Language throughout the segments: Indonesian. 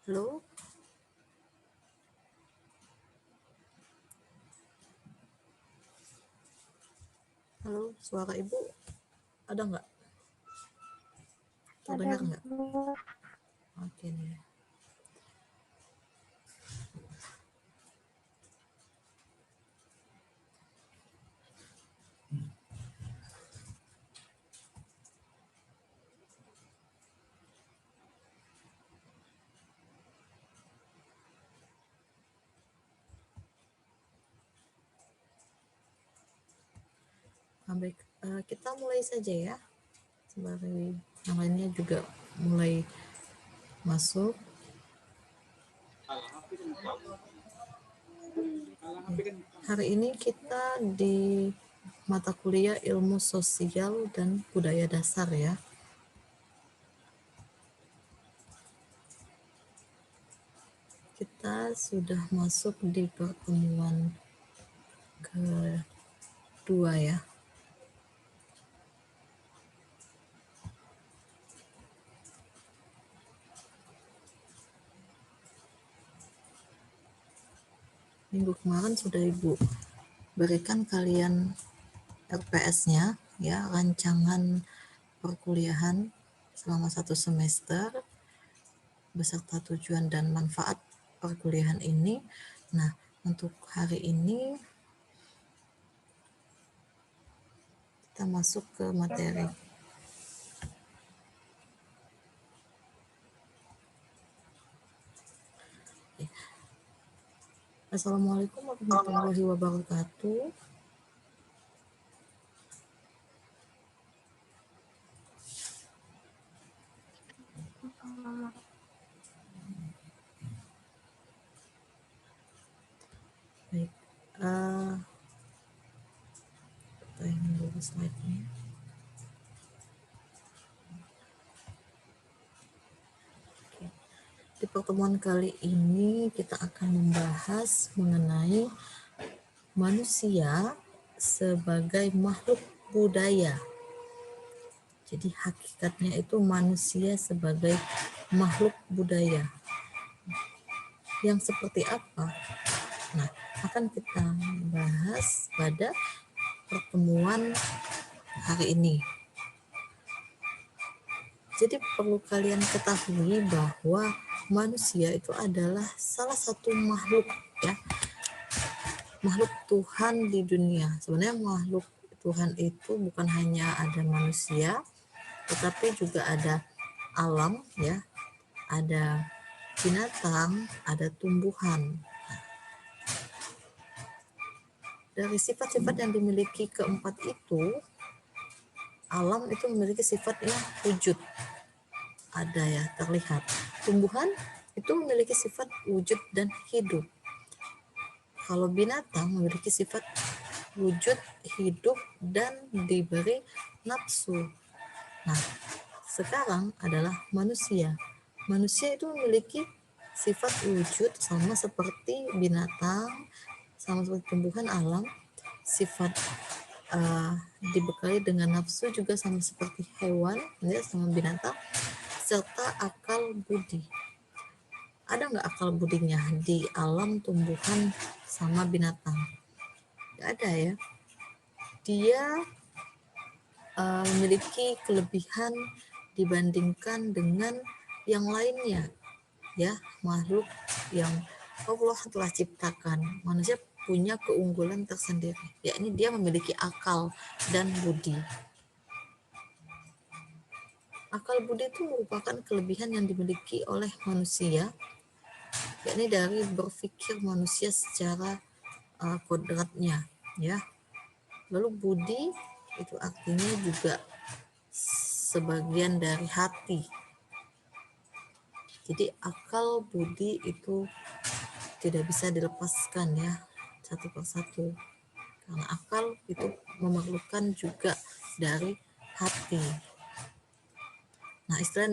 Halo? Halo, suara Ibu ada nggak? Terdengar nggak? Oke nih. Baik, kita mulai saja ya. Sembari yang lainnya juga mulai masuk. Hari ini kita di mata kuliah ilmu sosial dan budaya dasar ya. Kita sudah masuk di pertemuan kedua ya. Minggu kemarin sudah Ibu berikan kalian RPS-nya ya, rancangan perkuliahan selama 1 semester beserta tujuan dan manfaat perkuliahan ini. Nah, untuk hari ini kita masuk ke materi. Assalamualaikum warahmatullahi wabarakatuh. Baik, kita ingin dulu slide-nya. Di pertemuan kali ini kita akan membahas mengenai manusia sebagai makhluk budaya. Jadi hakikatnya itu manusia sebagai makhluk budaya. Yang seperti apa? Nah, akan kita bahas pada pertemuan hari ini. Jadi perlu kalian ketahui bahwa manusia itu adalah salah satu makhluk ya, makhluk Tuhan di dunia. Sebenarnya makhluk Tuhan itu bukan hanya ada manusia, tetapi juga ada alam ya, ada binatang, ada tumbuhan. Dari sifat-sifat yang dimiliki keempat itu, alam itu memiliki sifatnya wujud, ada ya, terlihat. Tumbuhan itu memiliki sifat wujud dan hidup. Kalau binatang memiliki sifat wujud, hidup, dan diberi nafsu. Nah, sekarang adalah manusia. Manusia itu memiliki sifat wujud sama seperti binatang, sama seperti tumbuhan alam, sifat dibekali dengan nafsu juga sama seperti hewan, ya, sama binatang, serta akal budi. Ada nggak akal budinya di alam tumbuhan sama binatang? Nggak ada ya. Dia memiliki kelebihan dibandingkan dengan yang lainnya, ya, makhluk yang Allah telah ciptakan. Manusia punya keunggulan tersendiri, yakni dia memiliki akal dan budi. Akal budi itu merupakan kelebihan yang dimiliki oleh manusia, yakni dari berpikir manusia secara kodratnya, ya. Lalu budi itu artinya juga sebagian dari hati. Jadi akal budi itu tidak bisa dilepaskan ya, satu persatu. Karena akal itu memerlukan juga dari hati. Nah, istilah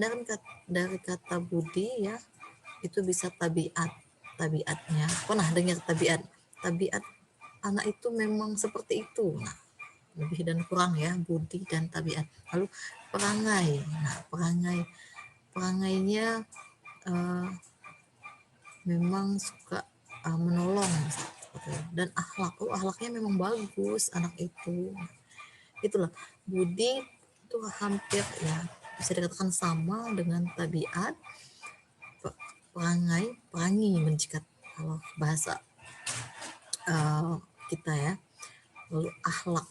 dari kata budi ya, itu bisa tabiatnya. Pernah dengar tabiat? Tabiat anak itu memang seperti itu. Nah, lebih dan kurang ya, budi dan tabiat. Lalu perangai. Nah, perangainya memang suka menolong dan akhlaknya memang bagus anak itu. Itulah budi itu hampir ya bisa dikatakan sama dengan tabiat, perangi menjikat kalau bahasa kita ya. Lalu akhlak.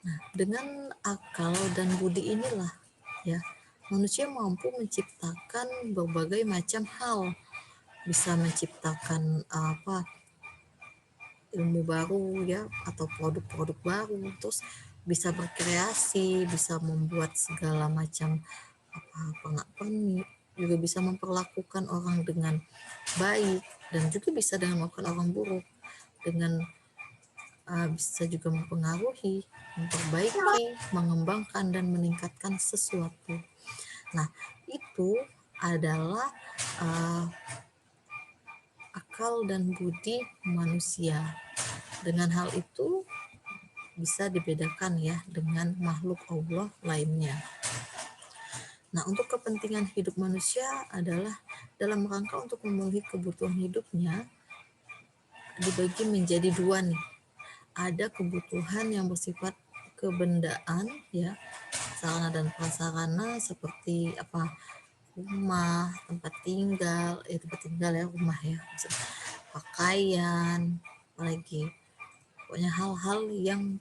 Nah, dengan akal dan budi inilah ya manusia mampu menciptakan berbagai macam hal, bisa menciptakan ilmu baru ya atau produk-produk baru, terus bisa berkreasi, bisa membuat segala macam juga bisa memperlakukan orang dengan baik dan juga bisa dengan melakukan orang buruk, dengan bisa juga mempengaruhi, memperbaiki, mengembangkan dan meningkatkan sesuatu. Nah, itu adalah akal dan budi manusia. Dengan hal itu bisa dibedakan ya dengan makhluk Allah lainnya. Nah, untuk kepentingan hidup manusia adalah dalam rangka untuk memenuhi kebutuhan hidupnya dibagi menjadi dua nih. Ada kebutuhan yang bersifat kebendaan ya, sarana dan prasarana seperti rumah, tempat tinggal ya, rumah ya, pakaian, apalagi pokoknya hal-hal yang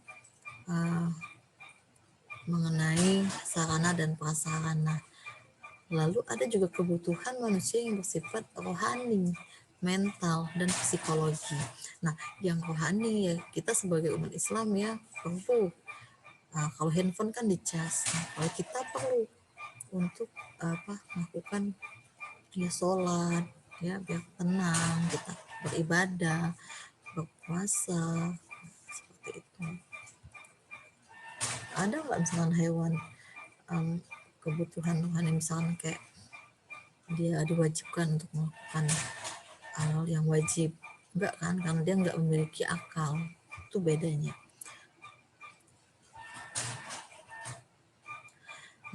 mengenai sarana dan prasarana. Lalu ada juga kebutuhan manusia yang bersifat rohani, mental, dan psikologi. Nah, yang rohani ya kita sebagai umat Islam ya perlu. Kalau handphone kan dicas. Kalau kita perlu untuk melakukan ya sholat, ya biar tenang, kita beribadah, berpuasa, seperti itu. Ada nggak misalkan hewan kebutuhan rohani misalkan kayak dia diwajibkan untuk melakukan hal yang wajib? Enggak kan, karena dia nggak memiliki akal. Itu bedanya.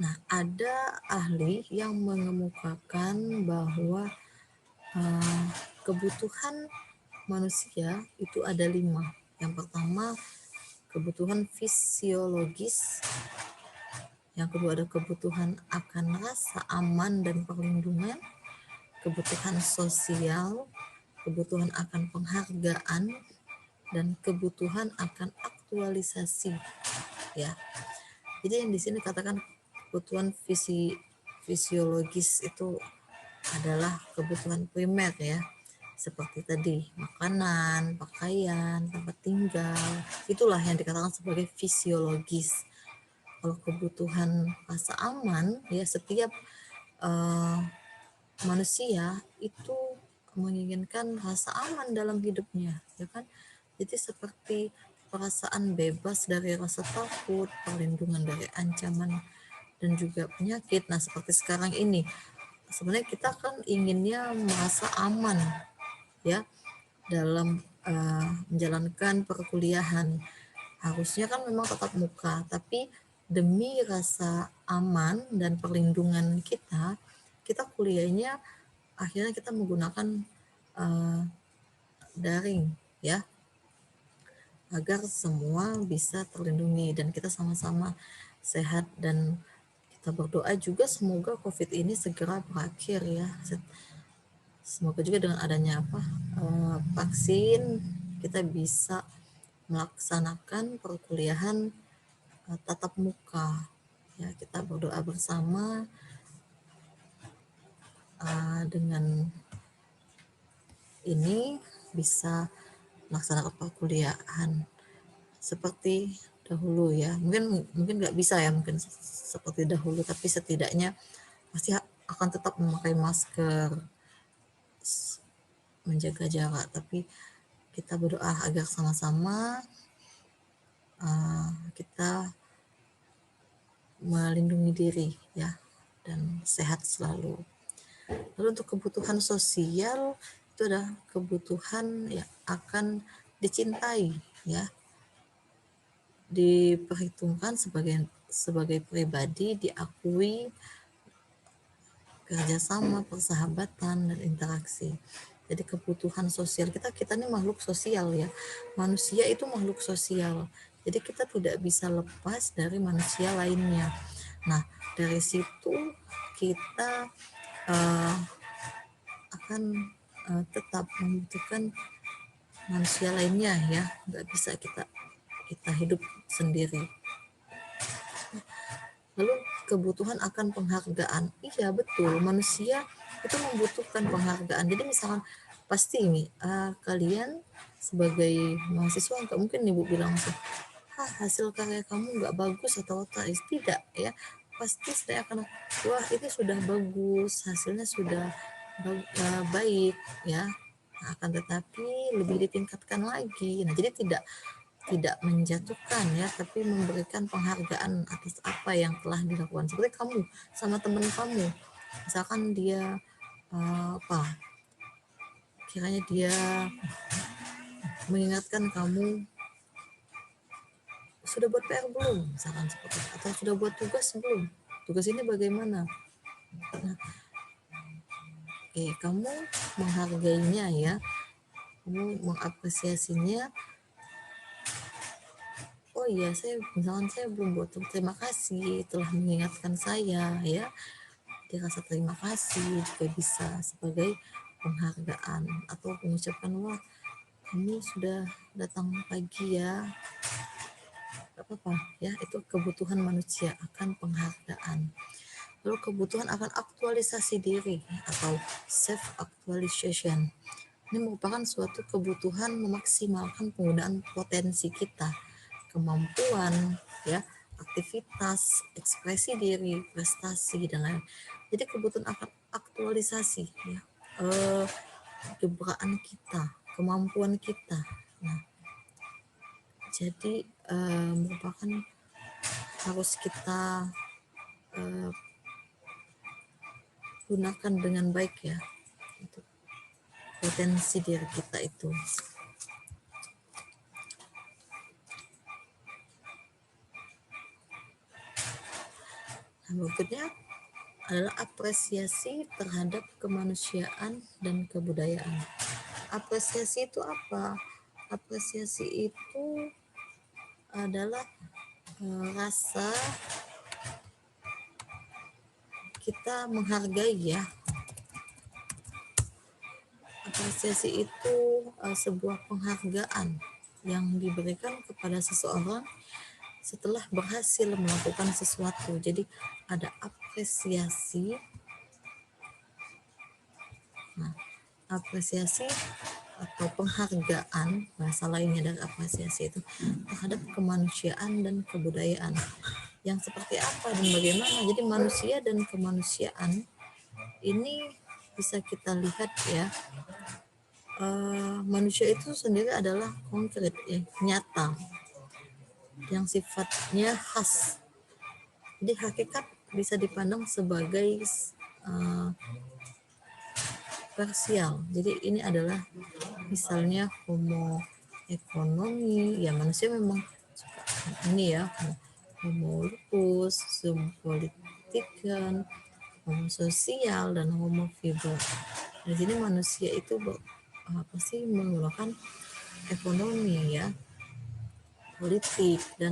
Nah, ada ahli yang mengemukakan bahwa kebutuhan manusia itu ada 5. Yang pertama, kebutuhan fisiologis. Yang kedua ada kebutuhan akan rasa aman dan perlindungan, kebutuhan sosial, kebutuhan akan penghargaan, dan kebutuhan akan aktualisasi. Ya, jadi yang di sini katakan kebutuhan fisiologis itu adalah kebutuhan primer ya, seperti tadi makanan, pakaian, tempat tinggal, itulah yang dikatakan sebagai fisiologis. Kalau kebutuhan rasa aman ya setiap manusia itu menginginkan rasa aman dalam hidupnya ya kan, jadi seperti perasaan bebas dari rasa takut, perlindungan dari ancaman dan juga penyakit. Nah, seperti sekarang ini sebenarnya kita kan inginnya merasa aman ya dalam menjalankan perkuliahan. Harusnya kan memang tatap muka, tapi demi rasa aman dan perlindungan kita, kita kuliahnya akhirnya kita menggunakan daring ya, agar semua bisa terlindungi dan kita sama-sama sehat, dan kita berdoa juga semoga COVID ini segera berakhir ya. Semoga juga dengan adanya vaksin kita bisa melaksanakan perkuliahan tatap muka. Ya, kita berdoa bersama dengan ini bisa melaksanakan perkuliahan seperti dahulu ya. Mungkin nggak bisa ya mungkin seperti dahulu, tapi setidaknya pasti akan tetap memakai masker, menjaga jarak, tapi kita berdoa agar sama-sama kita melindungi diri ya dan sehat selalu. Lalu untuk kebutuhan sosial itu adalah kebutuhan yang akan dicintai ya, diperhitungkan sebagai pribadi, diakui kerjasama, persahabatan, dan interaksi. Jadi kebutuhan sosial kita ini makhluk sosial ya. Manusia itu makhluk sosial. Jadi kita tidak bisa lepas dari manusia lainnya. Nah, dari situ kita akan tetap membutuhkan manusia lainnya ya. Nggak bisa kita hidup sendiri. Lalu kebutuhan akan penghargaan. Iya betul, manusia itu membutuhkan penghargaan. Jadi misalkan pasti ini kalian sebagai mahasiswa nggak mungkin ibu bilang hasil karya kamu nggak bagus atau tidak ya. Pasti saya akan wah ini sudah bagus, hasilnya sudah baik ya. Nah, akan tetapi lebih ditingkatkan lagi. Nah jadi tidak menjatuhkan ya, tapi memberikan penghargaan atas apa yang telah dilakukan. Seperti kamu sama teman kamu, misalkan dia kiranya dia mengingatkan kamu sudah buat PR belum, misalkan seperti itu, atau sudah buat tugas belum, tugas ini bagaimana. Nah, kamu menghargainya ya, kamu mengapresiasinya. Oh iya, misalkan saya belum buat, terima kasih telah mengingatkan saya ya. Dia rasa terima kasih juga bisa sebagai penghargaan atau mengucapkan wah kamu sudah datang pagi ya, gak apa-apa ya, itu kebutuhan manusia akan penghargaan. Lalu kebutuhan akan aktualisasi diri atau self actualization. Ini merupakan suatu kebutuhan memaksimalkan penggunaan potensi kita, kemampuan, ya, aktivitas, ekspresi diri, prestasi, dan lain. Jadi kebutuhan akan aktualisasi, ya, gebrakan kita, kemampuan kita. Nah, jadi merupakan harus kita gunakan dengan baik ya, untuk potensi diri kita itu. Nah, berikutnya adalah apresiasi terhadap kemanusiaan dan kebudayaan. Apresiasi itu apa? Apresiasi itu adalah rasa kita menghargai ya. Apresiasi itu sebuah penghargaan yang diberikan kepada seseorang setelah berhasil melakukan sesuatu. Jadi ada apresiasi. Nah, apresiasi atau penghargaan, bahasa lainnya dari apresiasi itu, terhadap kemanusiaan dan kebudayaan. Yang seperti apa dan bagaimana? Jadi manusia dan kemanusiaan ini bisa kita lihat ya. Manusia itu sendiri adalah konkret ya, nyata, yang sifatnya khas. Jadi hakikat bisa dipandang sebagai parsial. Jadi ini adalah misalnya homo ekonomi, ya manusia memang suka ini ya, homo lupus, homo politikan, homo sosial, dan homo fiber. Di sini manusia itu pasti menggunakan ekonomi ya, politik, dan